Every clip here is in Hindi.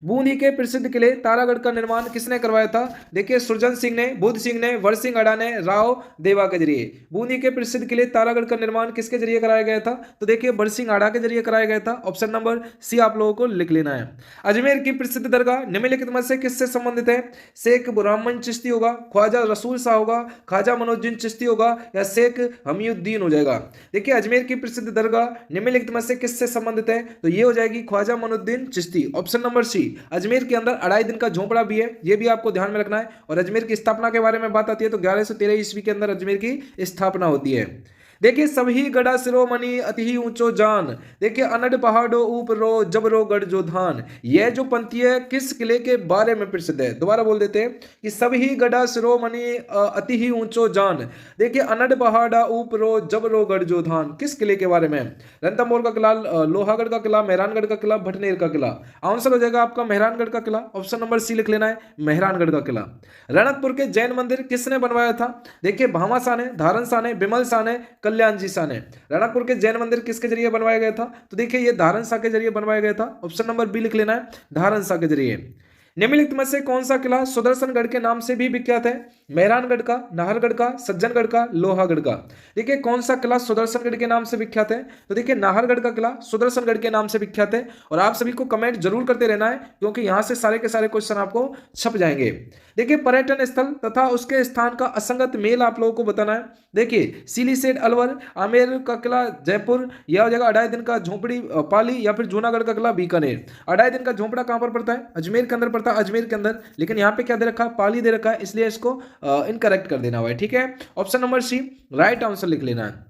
बूंदी के प्रसिद्ध किले तारागढ़ का निर्माण किसने करवाया था? देखिए सुरजन सिंह ने, बुद्ध सिंह ने, वर सिंह अडा ने, राव देवा के जरिए। बूंदी के प्रसिद्ध किले तारागढ़ का निर्माण किसके जरिए कराया गया था? तो देखिए वर सिंह अडा के जरिए कराया गया था। ऑप्शन नंबर सी आप लोगों को लिख लेना है। अजमेर की प्रसिद्ध दरगाह निम्नलिखित में से किससे संबंधित है? शेख बुरहान चिश्ती होगा, ख्वाजा रसूल शाह होगा, ख्वाजा मनोजुद्दीन चिश्ती होगा, या शेख हमीउद्दीन हो जाएगा। देखिए अजमेर की प्रसिद्ध दरगाह निम्नलिखित में से किससे संबंधित है? तो ये हो जाएगी Khwaja Moinuddin Chishti. Option number C. Ajmer के अंदर 2.5 दिन का झोंपड़ा भी है, ये भी आपको ध्यान में रखना है। और अजमेर की स्थापना के बारे में बात आती है तो 1113 ईस्वी के अंदर अजमेर की स्थापना होती है। देखिए सभी गढ़ा शिरोमणि अति ऊंचो जान, देखिए अनड़ पहाड़ो ऊपर रो जबरो गढ़ जो धान। यह जो पंक्ति है किस किले के बारे में प्रसिद्ध है? दोबारा बोल देते हैं कि सभी गढ़ा शिरोमणि अति ही ऊंचो जान, देखिए अनड़ पहाड़ा ऊपर रो जबरो गढ़ जो धान, किस किले के बारे में? रणथंभौर का किला, लोहागढ़ का किला, मेहरानगढ़ का किला, भटनेर का किला। आंसर हो जाएगा आपका मेहरानगढ़ का किला। ऑप्शन नंबर सी लिख लेना है, मेहरानगढ़ का किला। रणकपुर के जैन मंदिर किसने बनवाया था? देखिए भामा शाह ने, धारण शाह ने, बिमल शाह ने, कल्याण जी शाह ने। रणकपुर के जैन मंदिर किसके जरिए बनवाया गया था? तो देखिए ये धारण शाह के जरिए बनवाया गया था। ऑप्शन नंबर बी लिख लेना है, धारण शाह के जरिए। निम्नलिखित में से कौन सा किला सुदर्शनगढ़ के नाम से भी विख्यात है? मेहरानगढ़ का, नाहरगढ़ का, सज्जनगढ़ का, लोहागढ़ का। देखिए कौन सा किला सुदर्शनगढ़ के नाम से विख्यात है? तो देखिए नाहरगढ़ का किला सुदर्शनगढ़ के नाम से विख्यात है। और आप सभी को कमेंट जरूर करते रहना है क्योंकि यहां से सारे के सारे क्वेश्चन आपको छप जाएंगे। देखिए पर्यटन स्थल तथा उसके स्थान का असंगत मेल आप लोगों को बताना है। देखिए सिलीसेट अलवर, आमेर का किला जयपुर, यह हो जाएगा 2.5 दिन का झोंपड़ी पाली, या फिर जूनागढ़ का किला बीकानेर। 2.5 दिन का झोंपड़ा कहां पर पड़ता है? अजमेर के अंदर पड़ता है, अजमेर के अंदर। लेकिन यहाँ पे क्या दे रखा है? पाली दे रखा है, इसलिए इसको इनकरेक्ट कर देना हुआ है। ठीक है, option number C right answer लिख लेना है।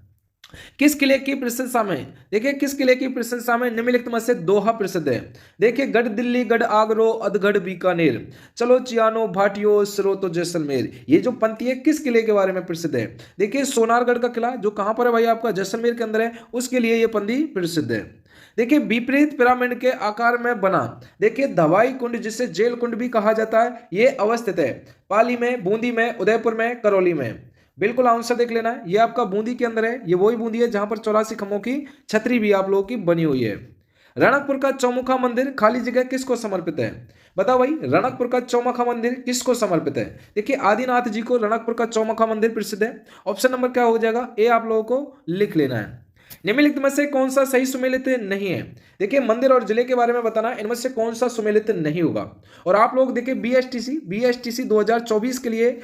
किस किले की प्रशंसा में, देखिए किस किले की प्रशंसा में निम्नलिखित में से दोहा प्रसिद्ध है? देखिए गढ़ दिल्ली, गढ़ आगरो, अधगढ़ बीकानेर, चलो चियानो भाटियो सिरो तो जैसलमेर। ये जो पंक्ति है किस किले के बारे में प्रसिद्ध है? देखिए सोनारगढ़ का किला जो कहां पर है भाई? आपका जैसलमेर के अंदर है, उसके लिए यह पंक्ति प्रसिद्ध है। देखिए विपरीत पिरामिड के आकार में बना, देखिए दवाई कुंड जिसे जेल कुंड भी कहा जाता है, यह अवस्थित है पाली में, बूंदी में, उदयपुर में, करौली में। बिल्कुल आंसर देख लेना है, ये आपका बूंदी के अंदर है। ये वही बूंदी है जहां पर 84 खम्भों की छतरी भी आप लोगों की बनी हुई है। रणकपुर का चौमुखा मंदिर खाली जगह किसको समर्पित है? बताओ भाई रणकपुर का चौमुखा मंदिर किसको समर्पित है? देखिए आदिनाथ जी को रणकपुर का चौमुखा मंदिर प्रसिद्ध है। ऑप्शन नंबर क्या हो जाएगा? ए आप लोगों को लिख लेना है। निम्नलिखित में से कौन सा सही सुमेलित नहीं है? देखिए मंदिर और जिले के बारे में बताना, इनमें से कौन सा सुमेलित नहीं होगा। और आप लोग देखिए बीएसटीसी 2024 के लिए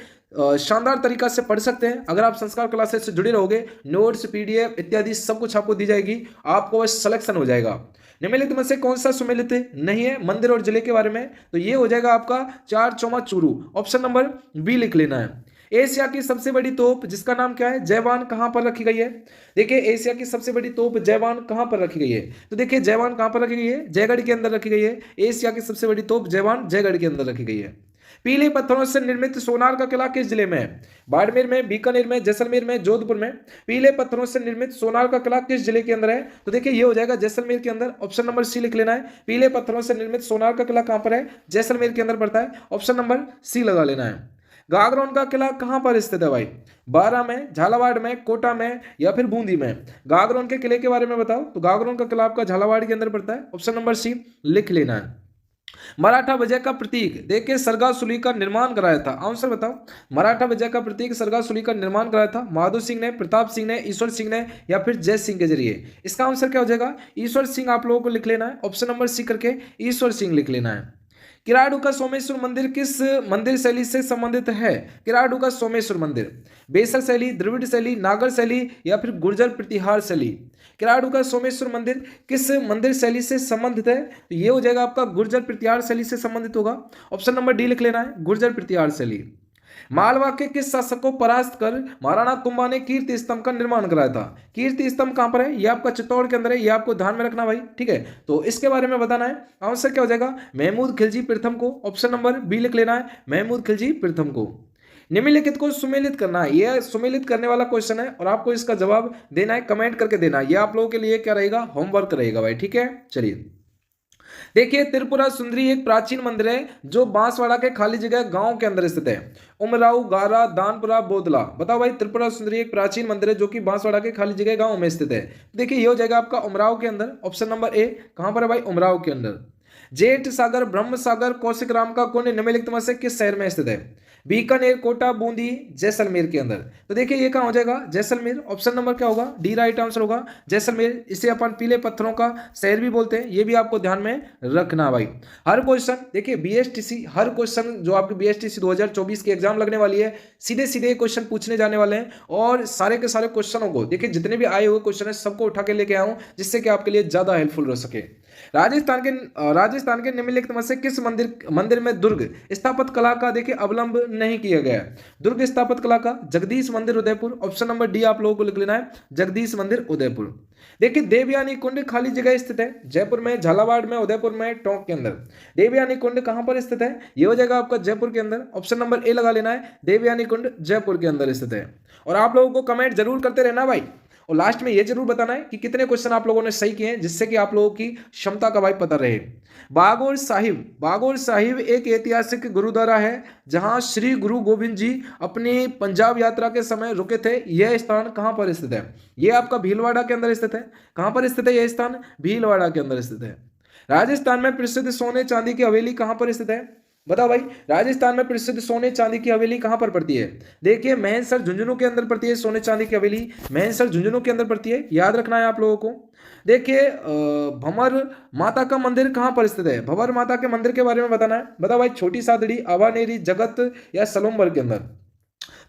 शानदार तरीका से पढ़ सकते हैं। अगर आप संस्कार क्लासेस से जुड़े रहोगे, नोट्स पीडीएफ इत्यादि सब कुछ आपको दी जाएगी, आपको बस सिलेक्शन हो जाएगा। निम्नलिखित में से कौन सा सुमेलित नहीं है मंदिर और जिले के बारे में? तो ये हो जाएगा आपका चार चौमा चूरू। ऑप्शन नंबर बी लिख लेना है। एशिया की सबसे बड़ी तोप जिसका नाम क्या है? जयवान, कहां पर रखी गई है? देखिए एशिया की सबसे बड़ी तोप जयवान कहां पर रखी गई है? तो देखिए जयवान कहां पर रखी गई है? जयगढ़ के अंदर रखी गई है। एशिया की सबसे बड़ी तोप जयवान जयगढ़ के अंदर रखी गई है। पीले पत्थरों से निर्मित सोनार का किला किस जिले में है? बाड़मेर में, बीकानेर में, जैसलमेर में, जोधपुर में। पीले पत्थरों से निर्मित सोनार का किला किस जिले के अंदर है? तो देखिए ये हो जाएगा जैसलमेर के अंदर। ऑप्शन नंबर सी लिख लेना है। पीले पत्थरों से निर्मित सोनार का किला कहां पर है? जैसलमेर के अंदर पड़ता है। ऑप्शन नंबर सी लगा लेना है। गागरोन का किला कहां पर स्थित है भाई? बारा में, झालावाड़ में, कोटा में, या फिर बूंदी में। गागरोन के किले के बारे में बताओ। तो गागरोन का किला आपका झालावाड़ के अंदर पड़ता है। ऑप्शन नंबर सी लिख लेना है। मराठा विजय का प्रतीक देखिए सरगासुली का निर्माण कराया था। आंसर बताओ। मराठा विजय का प्रतीक सरगासुली का निर्माण कराया था माधो सिंह ने, प्रताप सिंह ने, ईश्वर सिंह ने, या फिर जय सिंह के जरिए। इसका आंसर क्या हो जाएगा? ईश्वर सिंह आप लोगों को लिख लेना है। ऑप्शन नंबर सी करके ईश्वर सिंह लिख लेना है। किराडू का सोमेश्वर मंदिर किस मंदिर शैली से संबंधित है? किराडू का सोमेश्वर मंदिर बेसर शैली, द्रविड़ शैली, नागर शैली, या फिर गुर्जर प्रतिहार शैली। किराडू का सोमेश्वर मंदिर किस मंदिर शैली से संबंधित है? तो ये हो जाएगा आपका गुर्जर प्रतिहार शैली से संबंधित होगा। ऑप्शन नंबर डी लिख लेना है, गुर्जर प्रतिहार शैली। मालवा के किस शासक को परास्त कर महाराणा कुंभा ने कीर्ति स्तंभ का निर्माण कराया था? कीर्ति स्तंभ कहां पर है? ये आपका चित्तौड़ के अंदर है, ये आपको ध्यान में रखना भाई। ठीक है, तो इसके बारे में बताना है। आंसर क्या हो जाएगा? महमूद खिलजी प्रथम को। ऑप्शन नंबर बी लिख लेना है, महमूद खिलजी प्रथम को। निम्नलिखित को सुमेलित करना है, यह सुमेलित करने वाला क्वेश्चन है और आपको इसका जवाब देना है, कमेंट करके देना है। यह आप लोगों के लिए क्या रहेगा? होमवर्क रहेगा भाई। ठीक है, चलिए देखिए त्रिपुरा सुंदरी एक प्राचीन मंदिर है जो बांसवाड़ा के खाली जगह गांव के अंदर स्थित है। उमराव, गारा, दानपुरा, बोदला। बताओ भाई त्रिपुरा सुंदरी एक प्राचीन मंदिर है जो कि बांसवाड़ा के खाली जगह गांव में स्थित है। देखिए ये हो जाएगा आपका उमराव के अंदर। ऑप्शन नंबर ए कहां पर है भाई? उमराव के अंदर। जेठ सागर, ब्रह्म सागर, कौशिक राम का कुंड निम्नलिखित में से किस शहर में स्थित है? बीकानेर, कोटा, बूंदी, जैसलमेर के अंदर। तो देखिए ये कहाँ हो जाएगा? जैसलमेर। ऑप्शन नंबर क्या होगा? डी राइट आंसर होगा, जैसलमेर। इसे अपन पीले पत्थरों का शहर भी बोलते हैं, ये भी आपको ध्यान में रखना भाई। हर क्वेश्चन देखिए बीएसटीसी, हर क्वेश्चन जो आपकी बीएसटीसी 2024 की एग्जाम लगने वाली है, सीधे सीधे क्वेश्चन पूछने जाने वाले हैं। और सारे के सारे क्वेश्चनों को देखिए, जितने भी आए हुए क्वेश्चन है सबको उठा के लेके आया हूं, जिससे कि आपके लिए ज्यादा हेल्पफुल हो सके। राजस्थान के निम्नलिखित में से किस मंदिर में दुर्ग स्थापत्य कला का देखिए अवलंब नहीं किया गया है? दुर्ग स्थापत्य कला का जगदीश मंदिर उदयपुर। ऑप्शन नंबर डी आप लोगों को लिख लेना है, जगदीश मंदिर उदयपुर। देखिए देवयानी कुंड खाली जगह स्थित है, जयपुर में, झालावाड़ में, उदयपुर में, टोंक के अंदर। देवयानी कुंड कहां पर स्थित है? ये हो जाएगा आपका जयपुर के अंदर। ऑप्शन नंबर ए लगा लेना है, देवयानी कुंड जयपुर के अंदर स्थित है। और आप लोगों को कमेंट जरूर करते रहना भाई, और लास्ट में ये जरूर बताना है कि कितने क्वेश्चन आप लोगों ने सही किए हैं, जिससे कि आप लोगों की क्षमता का भाई पता रहे। बागोर साहिब एक ऐतिहासिक गुरुद्वारा है, जहां श्री गुरु गोविंद जी अपनी पंजाब यात्रा के समय रुके थे। यह स्थान कहां पर स्थित है? यह आपका भीलवाड़ा के अंदर स्थित है। कहां पर स्थित है यह स्थान? भीलवाड़ा के अंदर स्थित है। राजस्थान में प्रसिद्ध सोने चांदी की हवेली कहां पर स्थित है? बताओ भाई, राजस्थान में प्रसिद्ध सोने चांदी की हवेली कहां पर पड़ती है? देखिए मेहसर झुंझुनू के अंदर पड़ती है सोने चांदी की हवेली, मेहसर झुंझुनू के अंदर पड़ती है, याद रखना है आप लोगों को। देखिए भंवर माता का मंदिर कहां पर स्थित है? भंवर माता के मंदिर के बारे में बताना है। बताओ भाई, छोटी सादड़ी, अवानेरी, जगत या सलोमबर के अंदर?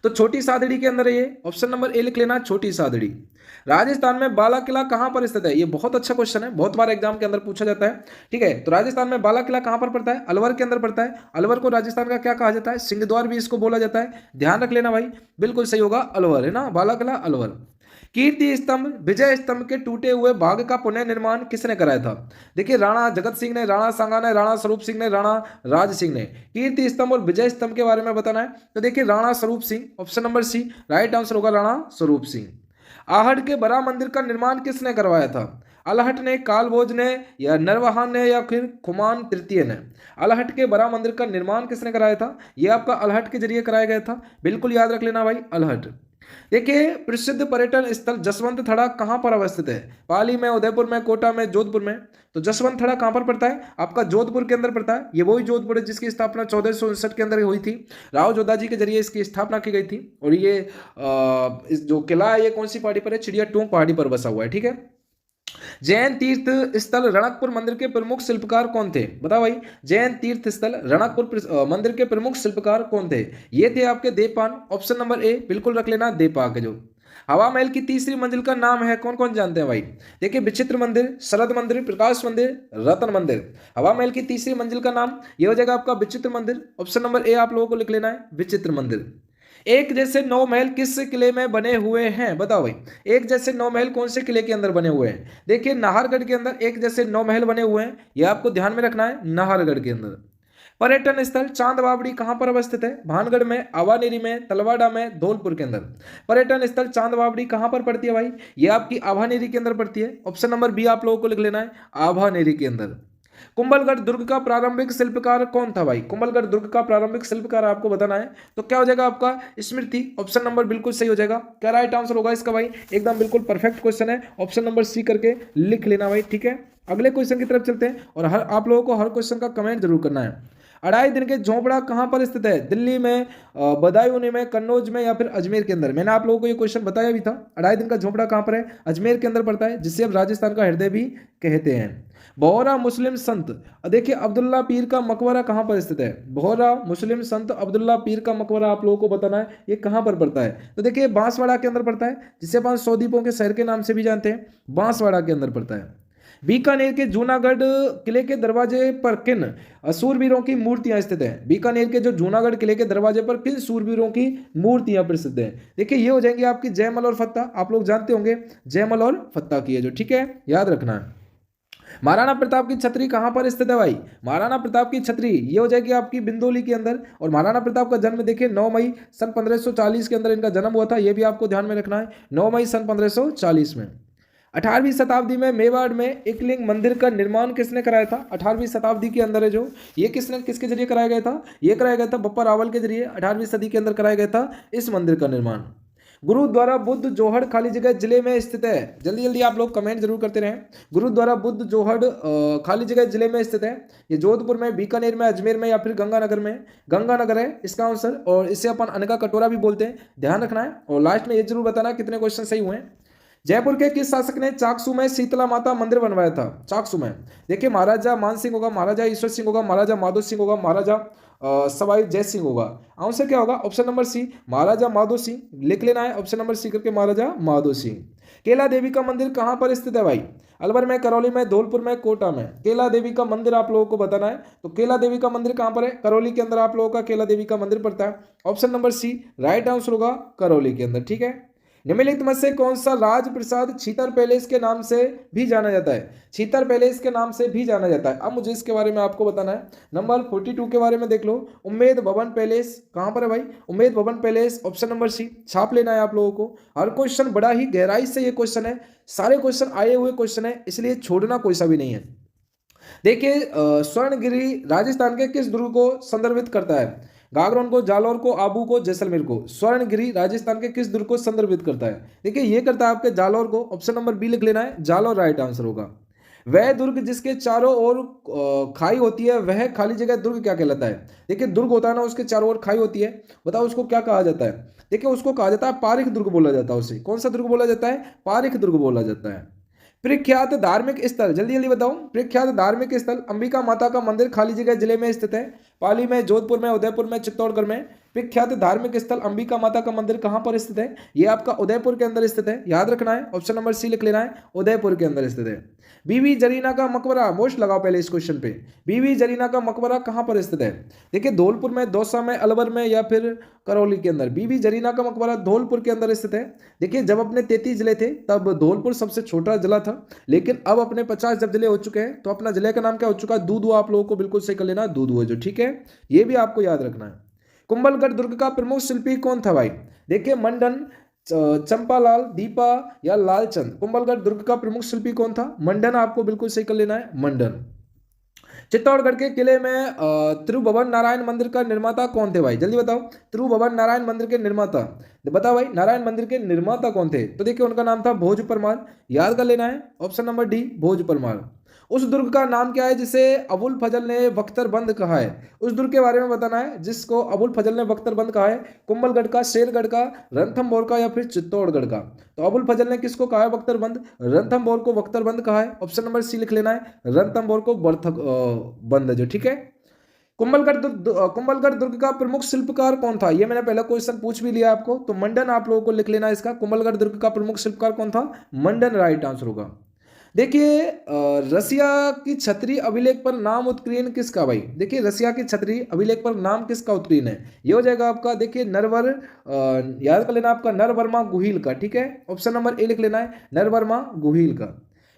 तो छोटी सादड़ी के अंदर है ये। ऑप्शन नंबर ए लिख लेना, छोटी सादड़ी। राजस्थान में बाला किला कहां पर स्थित है? ये बहुत अच्छा क्वेश्चन है, बहुत बार एग्जाम के अंदर पूछा जाता है। ठीक है, तो राजस्थान में बाला किला कहां पर पड़ता है? अलवर के अंदर पड़ता है। अलवर को राजस्थान का क्या कहा जाता है? सिंहद्वार भी इसको बोला जाता है, ध्यान रख लेना भाई। बिल्कुल सही होगा, अलवर है ना, बाला किला अलवर। कीर्ति स्तंभ, विजय स्तंभ के टूटे हुए भाग का पुनर्निर्माण किसने कराया था? देखिए राणा जगत सिंह ने, राणा सांगा ने, राणा स्वरूप सिंह ने, राणा राज सिंह ने। कीर्ति स्तंभ और विजय स्तंभ के बारे में बताना है, तो देखिए Rana Swaroop Singh. Option number C right answer होगा, राणा स्वरूप सिंह। आहट के बड़ा मंदिर का निर्माण किसने करवाया था? अलहट ने, कालभोज ने, या नरवाहन ने, या फिर खुमान तृतीय ने? अलहट के बड़ा मंदिर का निर्माण किसने कराया था? यह आपका अलहट के जरिए कराया गया था, बिल्कुल याद रख लेना भाई, अलहट। देखिए प्रसिद्ध पर्यटन स्थल जसवंत थड़ा कहां पर अवस्थित है? पाली में, उदयपुर में, कोटा में, जोधपुर में? तो जसवंत थड़ा कहां पर पड़ता है? आपका जोधपुर के अंदर पड़ता है। ये वही जोधपुर है जिसकी स्थापना 1459 के अंदर हुई थी, राव जोधा जी के जरिए इसकी स्थापना की गई थी। और ये इस जो किला है ये कौन सी पहाड़ी पर है? चिड़िया टोंक पहाड़ी पर बसा हुआ है। ठीक है। जैन तीर्थ स्थल रणकपुर मंदिर के प्रमुख शिल्पकार कौन थे? बताओ भाई, जैन तीर्थ स्थल रणकपुर मंदिर के प्रमुख शिल्पकार कौन थे? ये थे आपके देवपान। ऑप्शन नंबर ए बिल्कुल रख लेना, देवपाक। जो हवा महल की तीसरी मंजिल का नाम है, कौन कौन जानते हैं भाई? देखिए विचित्र मंदिर, शरद मंदिर, प्रकाश मंदिर, रतन मंदिर। हवा महल की तीसरी मंजिल का नाम ये हो जाएगा आपका विचित्र मंदिर। ऑप्शन नंबर ए आप लोगों को लिख लेना है, विचित्र मंदिर। एक जैसे 9 महल किस किले में बने हुए हैं? बताओ भाई, एक जैसे 9 महल कौन से किले के अंदर बने हुए हैं? देखिए नाहरगढ़ के अंदर एक जैसे 9 महल बने हुए हैं, ये आपको ध्यान में रखना है, नाहरगढ़ के अंदर। पर्यटन स्थल चांद बावड़ी कहां पर अवस्थित है? भानगढ़ में, आवानेरी में, तलवाड़ा में, धौलपुर के अंदर? पर्यटन स्थल चांद बावड़ी कहां पर पड़ती है भाई? ये आपकी आभानेरी के अंदर पड़ती है। ऑप्शन नंबर बी आप लोगों को लिख लेना है, आभानेरी के अंदर। कुंभलगढ़ दुर्ग का प्रारंभिक शिल्पकार कौन था भाई? कुंभलगढ़ दुर्ग का प्रारंभिक शिल्पकार आपको बताना है, तो क्या हो जाएगा आपका? स्मृति। ऑप्शन नंबर बिल्कुल सही हो जाएगा। क्या राइट आंसर होगा इसका भाई? एकदम बिल्कुल परफेक्ट क्वेश्चन है, ऑप्शन नंबर सी करके लिख लेना भाई। ठीक है, अगले क्वेश्चन की तरफ चलते हैं, और आप लोगों को हर क्वेश्चन का कमेंट जरूर करना है। अढ़ाई दिन के झोपड़ा कहां पर स्थित है? दिल्ली में, बदायूं में, कन्नौज में, या फिर अजमेर के अंदर? मैंने आप लोगों को ये क्वेश्चन बताया भी था। अढ़ाई दिन का झोपड़ा कहां पर है? अजमेर के अंदर पड़ता है, जिसे अब राजस्थान का हृदय भी कहते हैं। बोहरा मुस्लिम संत, देखिए अब्दुल्ला पीर का मकबरा कहां पर स्थित है? बोहरा मुस्लिम संत अब्दुल्ला पीर का मकबरा आप लोगों को बताना है, ये कहां पर पड़ता है? तो देखिए बांसवाड़ा के अंदर पड़ता है, जिसे अपन 100 द्वीपों के शहर के नाम से भी जानते हैं, बांसवाड़ा के अंदर पड़ता है। बीकानेर के जूनागढ़ किले के दरवाजे पर किन सूरवीरों की मूर्तियां स्थित हैं? बीकानेर के जो जूनागढ़ किले के दरवाजे पर किन सूरवीरों की मूर्तियां प्रसिद्ध हैं? देखिए ये हो जाएंगे आपकी जयमल और फत्ता, आप लोग जानते होंगे जयमल और फत्ता की है जो, ठीक है, याद रखना है। महाराणा प्रताप की छतरी कहां पर स्थित है भाई? महाराणा प्रताप की छतरी ये हो जाएगी आपकी बिंदोली के अंदर। और महाराणा प्रताप का जन्म देखिए 9 मई सन 1540 के अंदर इनका जन्म हुआ था, यह भी आपको ध्यान में रखना है, 9 मई सन 1540 में। 18वीं शताब्दी में मेवाड़ में एकलिंग मंदिर का निर्माण किसने कराया था? 18वीं शताब्दी के अंदर है जो, ये किसके जरिए कराया गया था? ये कराया गया था बप्पा रावल के जरिए, 18वीं सदी के अंदर कराया गया था इस मंदिर का निर्माण। गुरुद्वारा बुद्ध जोहड़ खाली जगह जिले में स्थित है। जल्दी जल्दी आप लोग कमेंट जरूर करते रहें। गुरुद्वारा बुद्ध जोहड़ खाली जगह जिले में स्थित है। ये जोधपुर में, बीकानेर में, अजमेर में या फिर गंगानगर में? गंगानगर है इसका आंसर, और इसे अपन अनका कटोरा भी बोलते हैं, ध्यान रखना है। और लास्ट में ये जरूर बताना कितने क्वेश्चन सही हुए हैं। जयपुर के किस शासक ने चाकसू में शीतला माता मंदिर बनवाया था? चाकसू में देखिए महाराजा मान सिंह होगा, महाराजा ईश्वर सिंह होगा, महाराजा माधो सिंह होगा, महाराजा सवाई जय सिंह होगा। आंसर क्या होगा? ऑप्शन नंबर सी, महाराजा माधो सिंह। लिख लेना है ऑप्शन नंबर सी करके, महाराजा माधो सिंह। केला देवी का मंदिर कहां पर स्थित है भाई? अलवर में, करौली में, धौलपुर में, कोटा में? केला देवी का मंदिर आप लोगों को बताना है। तो केला देवी का मंदिर कहां पर है? करौली के अंदर आप लोगों का केला देवी का मंदिर पड़ता है। Option number C right answer होगा, करौली के अंदर। ठीक है, निम्नलिखित में से कौन सा राजप्रसाद छीतर पैलेस के नाम से भी जाना जाता है? छीतर पैलेस के नाम से भी जाना जाता है। अब मुझे इसके बारे में आपको बताना है। नंबर 42 के बारे में देख लो। उम्मेद भवन पैलेस कहां पर है भाई? उम्मेद भवन पैलेस, ऑप्शन नंबर सी। छाप लेना है आप लोगों को। हर क्वेश्चन बड़ा ही गहराई से ये क्वेश्चन है, सारे क्वेश्चन आए हुए क्वेश्चन है, इसलिए छोड़ना कोई सा भी नहीं है। देखिए स्वर्णगिरी राजस्थान के किस दुर्ग को संदर्भित करता है? गागरोन को, जालौर को, आबू को, जैसलमेर को? स्वर्णगिरी राजस्थान के किस दुर्ग को संदर्भित करता है? देखिए ये करता है आपके जालौर को। ऑप्शन नंबर बी लिख लेना है, जालौर राइट आंसर होगा। वह दुर्ग जिसके चारों ओर खाई होती है वह खाली जगह दुर्ग क्या कहलाता है? देखिए दुर्ग होता है ना, उसके चारों ओर खाई होती है, बताओ उसको क्या कहा जाता है? देखिए उसको कहा जाता है पारिख दुर्ग बोला जाता है। उसे कौन सा दुर्ग बोला जाता है? पारिख दुर्ग बोला जाता है। प्रख्यात धार्मिक स्थल, जल्दी जल्दी बताओ। प्रख्यात धार्मिक स्थल, अंबिका माता का मंदिर खाली जगह जिले में स्थित है। पाली में, जोधपुर में, उदयपुर में, चित्तौड़गढ़ में? प्रख्यात धार्मिक स्थल अंबिका माता का मंदिर कहां पर स्थित है? ये आपका उदयपुर के अंदर स्थित है, याद रखना है। ऑप्शन नंबर सी लिख लेना है, उदयपुर के अंदर स्थित है। बीवी जरीना का मकबरा, मोस्ट लगाओ पहले इस क्वेश्चन पे। बीवी जरीना का मकबरा कहां पर स्थित है? देखिए धौलपुर में, दौसा में, अलवर में या फिर करौली के अंदर? बीवी जरीना का मकबरा धौलपुर के अंदर स्थित है। देखिए जब अपने 33 जिले थे तब धौलपुर सबसे छोटा जिला था, लेकिन अब अपने 50 जब जिले हो चुके हैं तो अपना जिले का नाम क्या हो चुका है? दूधवा। आप लोगों को बिल्कुल सही कर लेना, दूधवा जो। ठीक है, ये भी आपको याद रखना है। कुंभलगढ़ दुर्ग का प्रमुख शिल्पी कौन था भाई? देखिए मंडन, चंपालाल, दीपा या लालचंद? कुंभलगढ़ दुर्ग का प्रमुख शिल्पी कौन था? मंडन, आपको बिल्कुल सही कर लेना है, मंडन। चित्तौड़गढ़ के किले में तिरुभुवन नारायण मंदिर का निर्माता कौन थे भाई? जल्दी बताओ। तिरुभुवन नारायण मंदिर के निर्माता बताओ भाई, नारायण मंदिर के निर्माता कौन थे? तो देखिए उनका नाम था भोज परमार, याद कर लेना है। ऑप्शन नंबर डी भोज परमार। उस दुर्ग का नाम क्या है जिसे अबुल फजल ने बख्तरबंद कहा है? उस दुर्ग के बारे में बताना है जिसको अबुल फजल ने बख्तरबंद कहा है। कुंभलगढ़ का, शेरगढ़ का, रणथंभौर का या फिर चित्तौड़गढ़ का? तो अबुल फजल ने किसको कहा है बख्तरबंद? रणथंभौर को बख्तरबंद कहा है। ऑप्शन नंबर सी लिख लेना है, रणथंभौर को बंद जो। ठीक है, कुंभलगढ़ दुर्ग का प्रमुख शिल्पकार कौन था? ये मैंने पहला क्वेश्चन पूछ भी लिया आपको, तो मंडन आप लोगों को लिख लेना है इसका। कुंभलगढ़ दुर्ग का प्रमुख शिल्पकार कौन था? मंडन राइट आंसर होगा। देखिए रसिया की छतरी अभिलेख पर नाम उत्कीर्ण किसका भाई? देखिए रसिया की छतरी अभिलेख पर नाम किसका उत्कीर्ण है? ये हो जाएगा आपका, देखिए नरवर, याद कर लेना आपका, नरवर्मा गुहिल का। ठीक है, ऑप्शन नंबर ए लिख लेना है, नरवर्मा गुहिल का।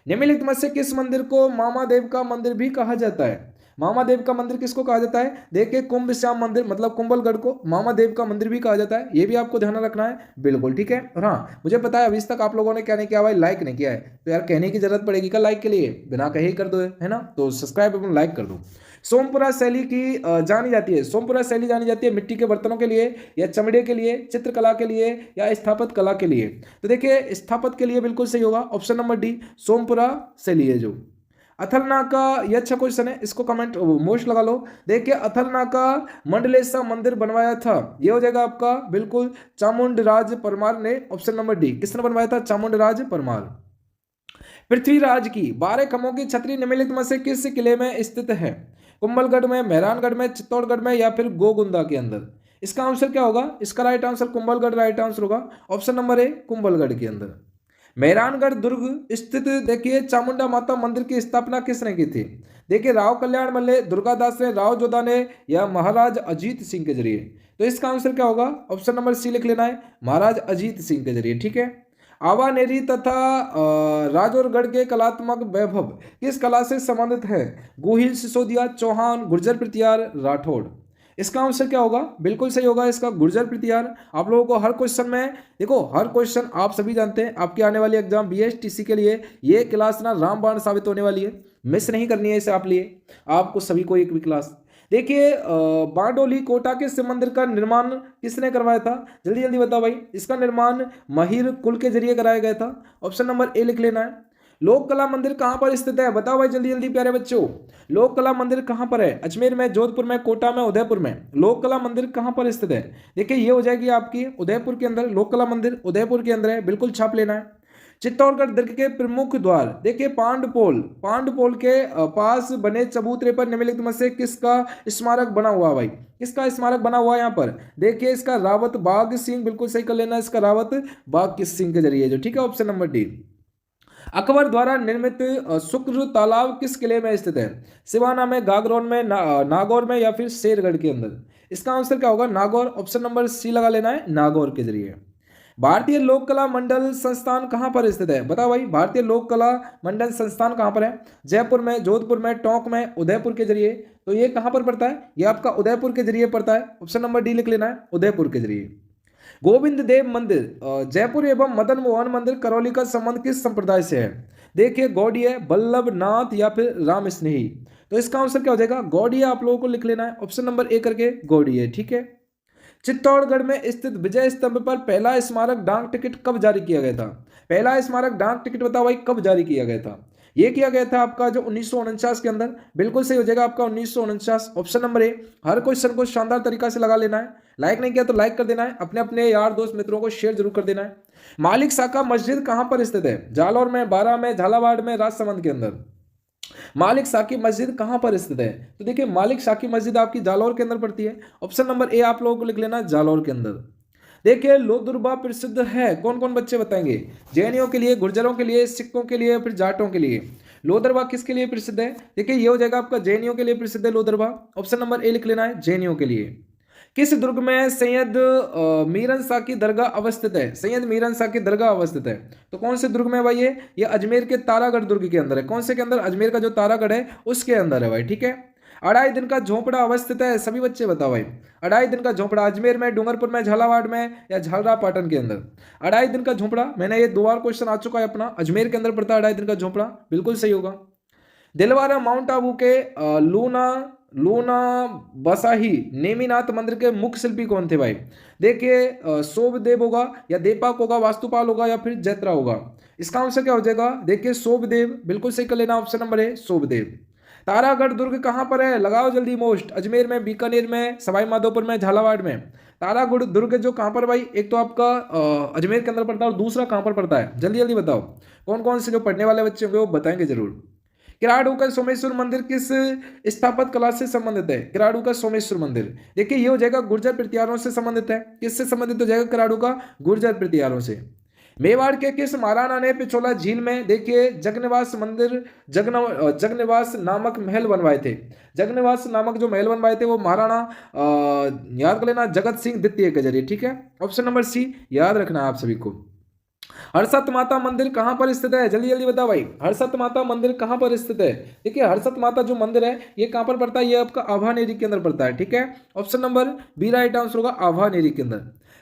निम्नलिखित में से किस मंदिर को मामादेव का मंदिर भी कहा जाता है? मामादेव का मंदिर किसको कहा जाता है? देखिए कुंभ श्याम मंदिर मतलब कुंभलगढ़ को मामादेव का मंदिर भी कहा जाता है, ये भी आपको ध्यान रखना है। बिल्कुल ठीक है। और हाँ मुझे पता है अभी तक आप लोगों ने क्या नहीं किया भाई, लाइक नहीं किया है, तो यार कहने की जरूरत पड़ेगी क्या लाइक के लिए? बिना कहे ही कर दो, है ना? तो सब्सक्राइब एवं लाइक कर दो। सोमपुरा शैली की जानी जाती है, सोमपुरा शैली जानी जाती है मिट्टी के बर्तनों के लिए या चमड़े के लिए, चित्रकला के लिए या स्थापत्य कला के लिए? तो देखिए स्थापत्य के लिए बिल्कुल सही होगा, ऑप्शन नंबर डी सोमपुरा शैली है जो। अथलनाका, ये अच्छा क्वेश्चन है, इसको कमेंट मोस्ट लगा लो। देखिए अथलनाका मंडलेश्वर मंदिर बनवाया था, ये हो जाएगा आपका बिल्कुल चामुंडराज परमार ने, ऑप्शन नंबर डी। किसने बनवाया था? चामुंडराज परमार। पृथ्वीराज की 12 खंभों की छतरी निम्नलिखित में से किस किले में स्थित है? कुंभलगढ़ में, मेहरानगढ़ में, चित्तौड़गढ़ में या फिर गोगुंदा के अंदर? इसका आंसर क्या होगा? इसका right answer Kumbhalgarh right answer होगा, ऑप्शन नंबर ए कुंभलगढ़ के अंदर। मेहरानगढ़ दुर्ग स्थित देखिए चामुंडा माता मंदिर की स्थापना किसने की थी? देखिए राव कल्याण मल्ले, दुर्गादास ने, राव जोधा ने या महाराज अजीत सिंह के जरिए? तो इसका आंसर क्या होगा? ऑप्शन नंबर सी लिख लेना है, महाराज अजीत सिंह के जरिए। ठीक है। आवानेरी तथा राजौरगढ़ के कलात्मक वैभव किस कला से संबंधित है? गोहिल, सिसोदिया, चौहान, गुर्जर, प्रतिहार, राठौड़? इसका आंसर क्या होगा? बिल्कुल सही होगा इसका गुर्जर प्रतिहार। आप लोगों को हर क्वेश्चन में देखो, हर क्वेश्चन आप सभी जानते हैं आपके आने वाली एग्जाम बीएसटीसी के लिए ये क्लास ना रामबाण साबित होने वाली है, मिस नहीं करनी है इसे आप लिए, आपको सभी को एक भी क्लास। देखिए बारडोली कोटा के शिव मंदिर का निर्माण किसने करवाया था? जल्दी जल्दी बताओ भाई। इसका निर्माण महिर कुल के जरिए कराया गया था। ऑप्शन नंबर ए लिख लेना है। लोक कला मंदिर कहां पर स्थित है? बताओ भाई जल्दी जल्दी प्यारे बच्चों। लोक कला मंदिर कहां पर है? अजमेर में, जोधपुर में, कोटा में, उदयपुर में। लोक कला मंदिर कहां पर स्थित है? देखिए ये हो जाएगी आपकी उदयपुर के अंदर। लोक कला मंदिर उदयपुर के अंदर है, बिल्कुल छाप लेना है। चित्तौड़गढ़ दुर्ग के प्रमुख द्वार, देखिए पांडपोल के पास बने चबूतरे पर निम्नलिखित में से किसका स्मारक बना हुआ भाई? किसका स्मारक बना हुआ है यहाँ पर? देखिए इसका रावत बाघ सिंह, बिल्कुल सही कर लेना। इसका रावत बाघ किस सिंह के जरिए जो, ठीक है, ऑप्शन नंबर डी। अकबर द्वारा निर्मित शुक्र तालाब किस किले में स्थित है? सिवाना में, गागरोन में, नागौर में, या फिर शेरगढ़ के अंदर? इसका आंसर क्या होगा? नागौर। ऑप्शन नंबर सी लगा लेना है, नागौर के जरिए। भारतीय लोक कला मंडल संस्थान कहां पर स्थित है? बताओ भाई भारतीय लोक कला मंडल संस्थान कहां पर है? जयपुर में, जोधपुर में, टोंक में, उदयपुर के जरिए। तो ये कहां पर पड़ता है? ये आपका उदयपुर के जरिए पड़ता है। ऑप्शन नंबर डी लिख लेना है, उदयपुर के जरिए। गोविंद देव मंदिर जयपुर एवं मदन मोहन मंदिर करौली का संबंध किस संप्रदाय से है? देखिए गौड़ीय, बल्लभ नाथ, या फिर राम स्नेही। तो इसका आंसर क्या हो जाएगा? गौड़ीय आप लोगों को लिख लेना है, ऑप्शन नंबर ए करके, गौड़ीय, ठीक है। चित्तौड़गढ़ में स्थित विजय स्तंभ पर पहला स्मारक डाक टिकट कब जारी किया गया था? पहला स्मारक डाक टिकट बताओ भाई कब जारी किया गया था? ये किया गया था आपका जो 1949 के अंदर। बिल्कुल सही हो जाएगा आपका 1949, option number A. Her question को शानदार तरीका से लगा लेना है। लाइक नहीं किया तो लाइक कर देना है, अपने अपने यार दोस्त मित्रों को शेयर जरूर कर देना है। मालिक साका मस्जिद कहां पर स्थित है? जालौर में, बारा में, झालावाड़ में, राजसमंद के अंदर। मालिक साकी मस्जिद कहां पर स्थित है? तो देखिए मालिक साकी मस्जिद आपकी जालौर के अंदर पड़ती है। ऑप्शन नंबर ए आप लोगों को लिख लेना, जालौर के अंदर। देखिए लोदुर्बा प्रसिद्ध है, कौन कौन बच्चे बताएंगे? जैनियों के लिए, गुर्जरों के लिए, सिखों के लिए, फिर जाटों के लिए। लोदरबा किसके लिए प्रसिद्ध है? देखिए ये हो जाएगा आपका जैनियों के लिए प्रसिद्ध है लोदरबा। ऑप्शन नंबर ए लिख लेना है, जैनियों के लिए। किस दुर्ग में सैयद मीरन शाह की दरगाह अवस्थित है? सैयद मीरन शाह की दरगाह अवस्थित है। तो कौन से दुर्ग में है भाई? ये अजमेर के तारागढ़ दुर्ग के अंदर है। कौन से के अंदर? अजमेर का जो तारागढ़ है उसके अंदर है भाई, ठीक है। अढ़ाई दिन का झोपड़ा अवस्थित है, सभी बच्चे बताओ भाई। अढ़ाई दिन का झोपड़ा अजमेर में, डूंगरपुर में, झालावाड़ में, या झालरा पाटन के अंदर? अढ़ाई दिन का झोपड़ा, मैंने ये 2 बार क्वेश्चन आ चुका है अपना, अजमेर के अंदर पड़ता है अढ़ाई दिन का झोपड़ा, बिल्कुल सही होगा। दिलवारा माउंट आबू के लूना लूना बसाही नेमीनाथ मंदिर के मुख्य शिल्पी कौन थे भाई? देखिए सोमदेव होगा, या देपाक होगा, वास्तुपाल होगा, या फिर जैत्रा होगा। इसका आंसर क्या हो जाएगा? देखिए सोमदेव, बिल्कुल सही कर लेना, ऑप्शन नंबर है सोमदेव। तारागढ़ दुर्ग कहां पर है? लगाओ जल्दी मोस्ट। अजमेर में, बीकानेर में, सवाई माधोपुर में, झालावाड़ में। तारागढ़ दुर्ग जो कहां पर भाई? एक तो आपका अजमेर के अंदर पड़ता है, और दूसरा कहां पर पड़ता है? जल्दी जल्दी बताओ। कौन कौन से जो पढ़ने वाले बच्चे होंगे वो बताएंगे जरूर। किराड़ू का सोमेश्वर मंदिर किस स्थापत्य कला से संबंधित है? किराड़ू का सोमेश्वर मंदिर, देखिए ये हो जाएगा गुर्जर प्रतिहारों से संबंधित है। किससे संबंधित हो जाएगा किराड़ू का? गुर्जर प्रतिहारों से। मेवाड़ के किस महाराणा ने पिछोला झील में देखिए जगनिवास मंदिर जगनिवास नामक महल बनवाए थे? जगनिवास नामक जो महल बनवाए थे वो महाराणा याद कर लेना जगत सिंह द्वितीय के जरिए, ठीक है। ऑप्शन नंबर सी याद रखना आप सभी को। हर्षत माता मंदिर कहां पर स्थित है? जल्दी जल्दी बताओ भाई, हर्षत माता मंदिर कहां पर स्थित है? देखिए हर्षत माता जो मंदिर है ये कहां पर पड़ता है? ये आपका आभानेरी के अंदर पड़ता है, ठीक है। Option number B right answer होगा, आभानेरी के अंदर।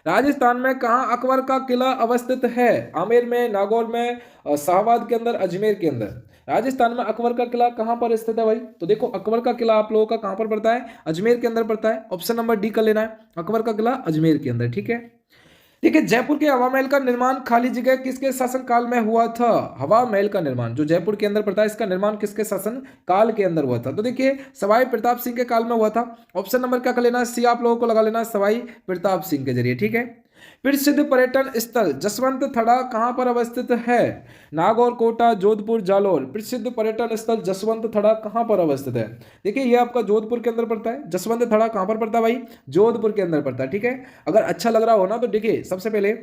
राजस्थान में कहां अकबर का किला अवस्थित है? आमेर में, नागौर में, शाहबाद के अंदर, अजमेर के अंदर। राजस्थान में अकबर का किला कहां पर स्थित है भाई? तो देखो अकबर का किला आप लोगों का कहां पर पड़ता है? अजमेर के अंदर पड़ता है। ऑप्शन नंबर डी कर लेना है, अकबर का किला अजमेर के अंदर, ठीक है। देखिए जयपुर के हवा महल का निर्माण खाली जगह किसके शासन काल में हुआ था? हवा महल का निर्माण जो जयपुर के अंदर पड़ता है इसका निर्माण किसके शासन काल के अंदर हुआ था? तो देखिए सवाई प्रताप सिंह के काल में हुआ था। ऑप्शन नंबर क्या कर लेना? सी आप लोगों को लगा लेना, सवाई प्रताप सिंह के जरिए, ठीक है। प्रसिद्ध पर्यटन स्थल जसवंत थड़ा कहां पर अवस्थित है? नागौर, कोटा, जोधपुर, जालौर। प्रसिद्ध पर्यटन स्थल जसवंत थड़ा कहां पर अवस्थित है? देखिए ये आपका जोधपुर के अंदर पड़ता है। जसवंत थड़ा कहां पर पड़ता है भाई? जोधपुर के अंदर पड़ता है, ठीक है। अगर अच्छा लग रहा हो ना तो देखिए सबसे पहले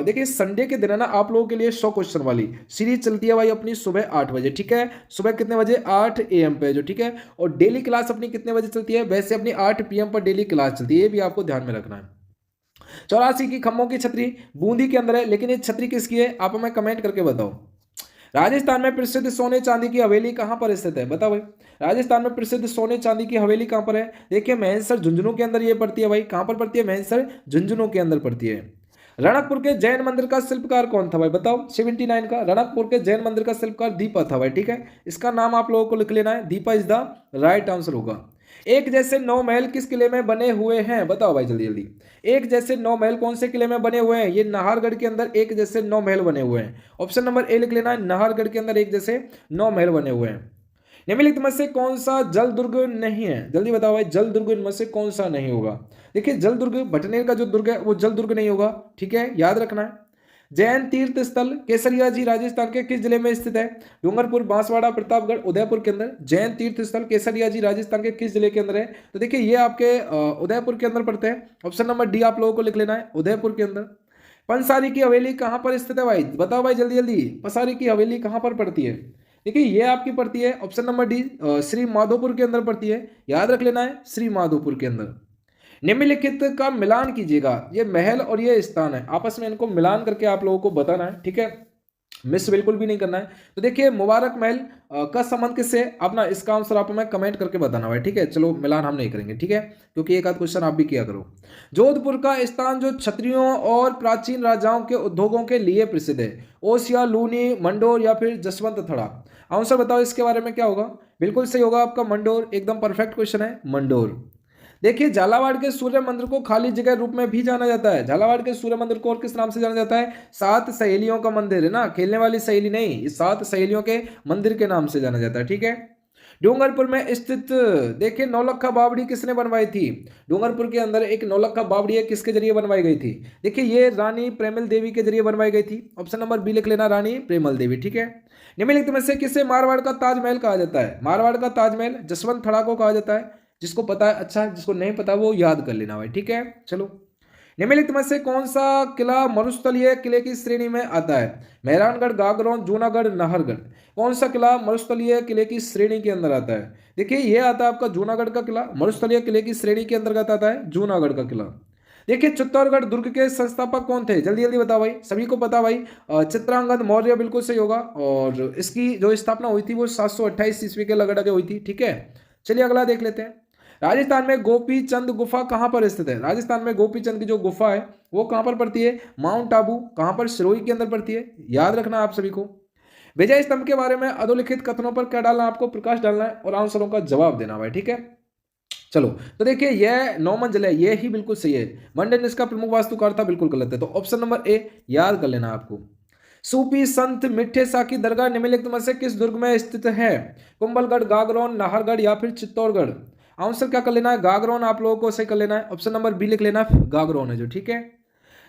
देखिए संडे के दिन है ना आप लोगों के लिए 100 क्वेश्चन वाली सीरीज चलती है भाई अपनी सुबह 8 बजे, ठीक है। सुबह कितने बजे? 8 AM पे जो, ठीक है। और डेली क्लास अपनी कितने बजे चलती है? वैसे अपनी 8 PM पर डेली क्लास चलती है, ये भी आपको ध्यान में रखना है। 84 की खम्भों की छतरी बूंदी के अंदर है, लेकिन ये छतरी किसकी है? आप हमें कमेंट करके बताओ। राजस्थान में प्रसिद्ध सोने चांदी की हवेली कहां पर स्थित है? बताओ भाई, राजस्थान में प्रसिद्ध सोने चांदी की हवेली कहां पर है? देखिए महेंसर झुंझुनू के अंदर ये पड़ती है भाई। कहां पर पड़ती है? महेंसर झुंझुनू के अंदर पड़ती है। रणकपुर के जैन मंदिर का शिल्पकार कौन था भाई? बताओ। 79 का रणकपुर के जैन मंदिर का शिल्पकार दीपा था भाई, ठीक है। इसका नाम आप लोगों को लिख लेना है, Deepa is the right answer होगा। एक जैसे 9 महल किस किले में बने हुए हैं, बताओ भाई जल्दी जल्दी। एक जैसे 9 महल कौन से किले में बने हुए हैं? ये नाहरगढ़ के अंदर एक जैसे 9 महल बने हुए हैं। ऑप्शन नंबर ए लिख लेना है, नाहरगढ़ के अंदर एक जैसे 9 महल बने हुए हैं। निम्नलिखित में से कौन सा जल दुर्ग नहीं है? जल्दी बताओ भाई, जल दुर्ग इनमें से कौन सा नहीं होगा? देखिए जल दुर्ग भटनेर का जो दुर्ग है वो जल दुर्ग नहीं होगा, ठीक है, याद रखना है। जैन तीर्थ स्थल केसरिया जी राजस्थान के किस जिले में स्थित है? डूंगरपुर, बांसवाड़ा, प्रतापगढ़, उदयपुर के अंदर। जैन तीर्थ स्थल केसरिया जी राजस्थान के किस जिले के अंदर है? तो देखिए ये आपके उदयपुर के अंदर पड़ते हैं। ऑप्शन नंबर डी आप लोगों को लिख लेना है, उदयपुर के अंदर। पंसारी की हवेली कहां पर स्थित है भाई? बताओ भाई जल्दी जल्दी, पंसारी की हवेली कहां पर पड़ती है? देखिए ये आपकी पड़ती है option number D, Shri Madhopur के अंदर पड़ती है, याद रख लेना है, श्री माधोपुर के अंदर। निम्नलिखित का मिलान कीजिएगा, ये महल और ये स्थान है, आपस में इनको मिलान करके आप लोगों को बताना है, ठीक है, मिस बिल्कुल भी नहीं करना है। तो देखिए मुबारक महल का संबंध किससे? अपना इसका आंसर आप हमें कमेंट करके बताना भाई, ठीक है। चलो मिलान हम नहीं करेंगे, ठीक है, क्योंकि एक आध क्वेश्चन आप भी किया करो। जोधपुर का स्थान जो क्षत्रियों और प्राचीन राजाओं के उद्योगों के लिए प्रसिद्ध है, ओसिया, लूनी, मंडोर या फिर जसवंत थड़ा? आंसर बताओ इसके बारे में क्या होगा? बिल्कुल सही होगा आपका मंडोर, एकदम परफेक्ट क्वेश्चन है मंडोर। देखिए झालावाड़ के सूर्य मंदिर को खाली जगह रूप में भी जाना जाता है। झालावाड़ के सूर्य मंदिर को और किस नाम से जाना जाता है? 7 सहेलियों का मंदिर है ना, खेलने वाली सहेली नहीं, इस 7 सहेलियों के मंदिर के नाम से जाना जाता है, ठीक है। डूंगरपुर में स्थित देखिए नौलखा बावड़ी किसने बनवाई थी? डूंगरपुर के अंदर एक नौलखा बावड़ी है, किसके जरिए बनवाई गई थी? देखिए ये रानी प्रेमल देवी के जरिए बनवाई गई थी। ऑप्शन नंबर बी लिख लेना, रानी प्रेमल देवी, ठीक है। निम्नलिखित में से किसे मारवाड़ का ताजमहल कहा जाता है? मारवाड़ का ताजमहल जसवंत थड़ा को कहा जाता है। जिसको पता है अच्छा, जिसको नहीं पता वो याद कर लेना भाई, ठीक है। चलो निम्नलिखित में से कौन सा किला मरुस्थलीय किले की श्रेणी में आता है? मेहरानगढ़, गागरोन, जूनागढ़, नाहरगढ़? कौन सा किला मरुस्थलीय किले की श्रेणी के अंदर आता है? देखिए ये आता है आपका जूनागढ़ का किला, मरुस्थलीय किले की श्रेणी के अंतर्गत आता है जूनागढ़ का किला। देखिए चित्तौड़गढ़ दुर्ग के संस्थापक कौन थे? जल्दी जल्दी बताओ भाई, सभी को पता भाई, चित्रांगद मौर्य, बिल्कुल सही होगा। और इसकी जो स्थापना हुई थी वो 728 ईस्वी के लगभग हुई थी, ठीक है। चलिए अगला देख लेते हैं। राजस्थान में गोपी चंद गुफा कहां पर स्थित है? राजस्थान में गोपी चंद की जो गुफा है वो कहां पर पड़ती है? माउंट आबू, कहां पर? सिरोही के अंदर पड़ती है, याद रखना आप सभी को। विजय स्तंभ के बारे में अधोलिखित कथनों पर क्या डालना है आपको? प्रकाश डालना है और आंसरों का जवाब देना भाई, ठीक है। चलो तो देखिए यह 9 मंजिल है, ये ही बिल्कुल सही है। मंडन इसका प्रमुख वास्तुकार था, बिल्कुल गलत है। तो ऑप्शन नंबर ए याद कर लेना आपको। सूफी संत मिठे शाह की दरगाह निम्नलिखित में से किस दुर्ग में स्थित है? कुंभलगढ़, गागरोन, नाहरगढ़ या फिर चित्तौड़गढ़? आंसर क्या कर लेना है? गागरोन आप लोगों को सही कर लेना है, ऑप्शन नंबर बी लिख लेना, गागरोन है जो, ठीक है।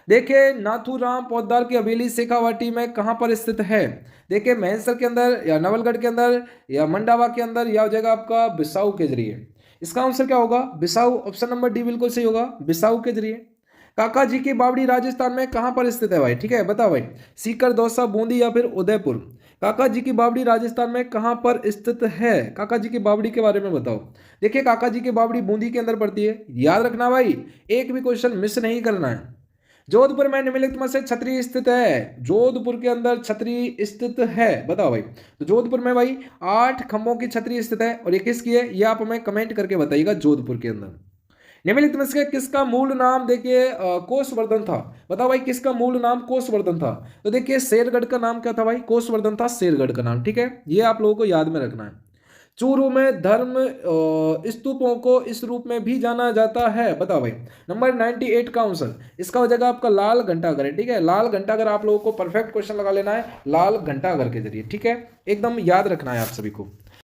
देखिए नाथूराम पोद्दार की हवेली शेखावाटी में कहां पर स्थित है? देखिए महेंसर के अंदर या नवलगढ़ के अंदर या मंडावा के अंदर या हो जाएगा आपका बिसाऊ के जरिए। इसका आंसर क्या होगा? बिसाऊ, ऑप्शन नंबर डी बिल्कुल सही होगा, बिसाऊ के जरिए। काका जी की बावड़ी राजस्थान में कहां पर स्थित है भाई, ठीक है, बताओ भाई, सीकर, दौसा, बूंदी या फिर उदयपुर? काका जी की बावड़ी राजस्थान में कहां पर स्थित है? काका जी की बावड़ी के बारे में बताओ। देखिए काका जी की बावड़ी बूंदी के अंदर पड़ती है, याद रखना भाई, एक भी क्वेश्चन मिस नहीं करना है। जोधपुर में निम्नलिखित में से छतरी स्थित है? जोधपुर के अंदर छतरी स्थित है, बताओ भाई। तो जोधपुर में भाई 8 खंभों की छतरी स्थित है और ये किसकी है ये आप हमें कमेंट करके बताइएगा। जोधपुर के अंदर निम्नलिखित में से किसका मूल नाम देखिए कोषवर्धन था? बताओ भाई किसका मूल नाम कोषवर्धन था? तो देखिए शेरगढ़ का नाम क्या था भाई? कोषवर्धन था शेरगढ़ का नाम, ठीक है, ये आप लोगों को याद में रखना है। चूरू में धर्म स्तूपों को इस रूप में भी जाना जाता है, बताओ भाई। नंबर 98 का आंसर इसका हो जाएगा आपका लाल घंटाघर है, ठीक है। लाल घंटाघर आप लोगों को परफेक्ट क्वेश्चन लगा लेना है लाल घंटाघर के जरिए, ठीक है, एकदम याद रखना है आप सभी को।